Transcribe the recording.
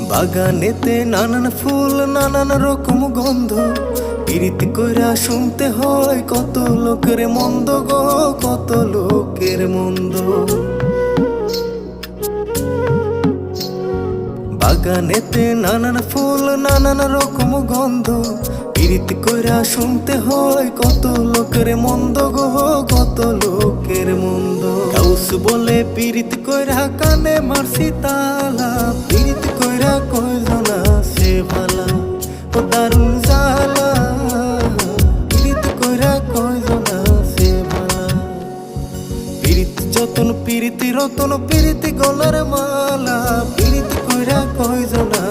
বাগানেতে নানান ফুল নানান রকম গন্ধ, পিরিতি কইরা শুনতে হয় কত লোকের মন্দ গো, কত লোকের মন্দ। বাগানেতে নানান ফুল নানান রকম গন্ধ, পিরিতি কইরা শুনতে হয় কত লোকের মন্দ গো, কত লোকের মন্দ। গাউস বলে পিরিতি কইরা কানে মারছি তালা, পিরিতি কইরা কয়জনা সে ভালা, ও দারুণ জালা, পিরিতি কইরা কয়জনা সে ভালা। পিরিতি যতন পিরিতি রতন পিরিতি গলার মালা, পিরিতি কইরা কয়জনা